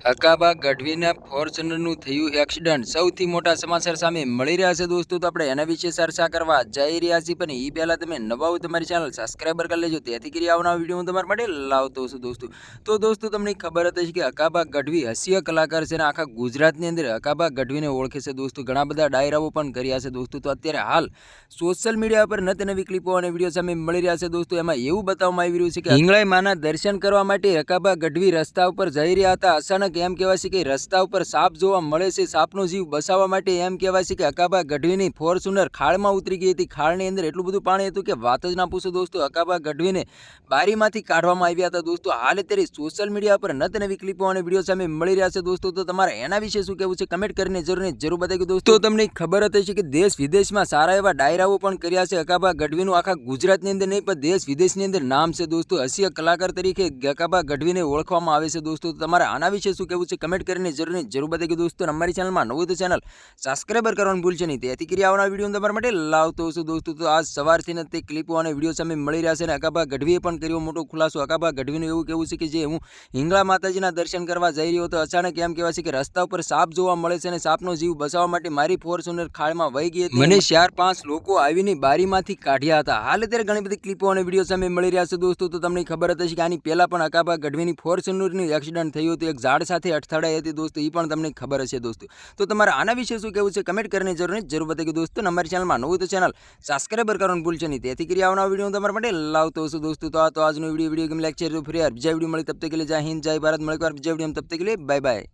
અકાબા ગઢવીના ફોર્ચ્યુનરનું થયું એક્સિડન્ટ સૌથી મોટા સમાચાર સામે મળી રહ્યા છે દોસ્તો, તો આપણે એના વિશે ચર્ચા કરવા જઈ રહ્યા છીએ. પણ એ પહેલાં તમે નવા હોય તમારી ચેનલ સબસ્ક્રાઈબર કરી લેજો, તેથી કરી આવનાર વિડીયો હું તમારા માટે લાવતો છું દોસ્તો. તો દોસ્તો તમને ખબર હતી કે અકાબા ગઢવી હાસ્ય કલાકાર છે અને આખા ગુજરાતની અંદર અકાબા ગઢવીને ઓળખે છે દોસ્તો. ઘણા બધા ડાયરાઓ પણ કર્યા છે દોસ્તો. તો અત્યારે હાલ સોશિયલ મીડિયા પર નત નવી ક્લિપો અને વિડીયો સામે મળી રહ્યા છે દોસ્તો. એમાં એવું બતાવવામાં આવી રહ્યું છે કે હિંગળાઈ માના દર્શન કરવા માટે અકાબા ગઢવી રસ્તા ઉપર જઈ રહ્યા હતા. અચાનક એમ કહેવાય છે કે રસ્તા ઉપર સાપ જોવા મળે છે. સાપનો જીવ બચાવવા માટે એમ કહેવાય છે કે અકાબા ગઢવીની ફોર્ચ્યુનર ખાળમાં ઉતરી ગઈ હતી. ખાળની અંદર એટલું બધું પાણી હતું કે વાત જ ના પૂછો દોસ્તો. અકાબા ગઢવીને બારીમાંથી કાઢવામાં આવ્યા હતા દોસ્તો. હાલ અત્યારે સોશિયલ મીડિયા પર નત નવી ક્લિપો અને વિડીયો સામે મળી રહ્યા છે દોસ્તો. તો તમારે એના વિશે શું કહેવું છે કમેન્ટ કરીને જરૂર બતાવી દોસ્તો. તમને ખબર હતી કે દેશ વિદેશમાં સારા એવા ડાયરાઓ પણ કર્યા છે અકાબા ગઢવીનું. આખા ગુજરાતની અંદર નહીં પણ દેશ વિદેશની અંદર નામ છે દોસ્તો. હાસ્ય કલાકાર તરીકે અકાબા ગઢવીને ઓળખવામાં આવે છે દોસ્તો. તમારે આના વિશે શું કહેવું છે કમેન્ટ કરીને જરૂર બતાવી દોસ્તો. અમારી ચેનલમાં નવું તો ચેનલ સબસ્ક્રાઈબર કરવાનું ભૂલશે નહીં. તેથી કરી આવનાર વિડીયો તમારા માટે લાવતો છું દોસ્તો. તો આજ સવારથી તે ક્લિપો અને વિડીયો સામે મળી રહ્યા છે અને અકાબા ગઢવીએ પણ કર્યો મોટો ખુલાસો. અકાબા ગઢવીનું એવું કહેવું છે કે જે હું હિંગળા માતાજીના દર્શન કરવા જઈ રહ્યો હતો, અચાનક એમ કહેવાય છે કે રસ્તા ઉપર સાપ જોવા મળે છે અને સાપનો જીવ બચાવવા માટે મારી ફોર્ચ્યુનર ખાળમાં વહી ગઈ હતી. મને 4-5 લોકો આવીને બારીમાંથી કાઢ્યા હતા. હાલ અત્યારે ઘણી બધી ક્લિપો અને વિડીયો સામે મળી રહ્યા છે દોસ્તો. તો તમને ખબર હતી કે આની પહેલા પણ અકાબા ગઢવીની ફોર્ચ્યુનરનું એક્સિડન્ટ થયું હતું. એક ઝાડ સાથે અથડાઈ હતી દોસ્તો, એ પણ તમને ખબર હશે દોસ્તો. તો તમારે આના વિશે શું કહેવું છે કમેન્ટ કરીને જરૂર બતાવી દોસ્તો. અમારી ચેનલમાં નવું તો ચેનલ સબસ્ક્રાઈબર કરવાનું ભૂલશે નહીં. તેથી કરી આવનાર વિડીયો હું તમારા માટે લાવતો છું દોસ્તો. તો આજનો વિડીયો ગમે લાઈક શેર ફરી બીજા વિડીયો મળી તબ તક કે લીએ જય હિન્દ જય ભારત. મળે બીજા વિડીયો તબ તક કે લીએ બાય બાય.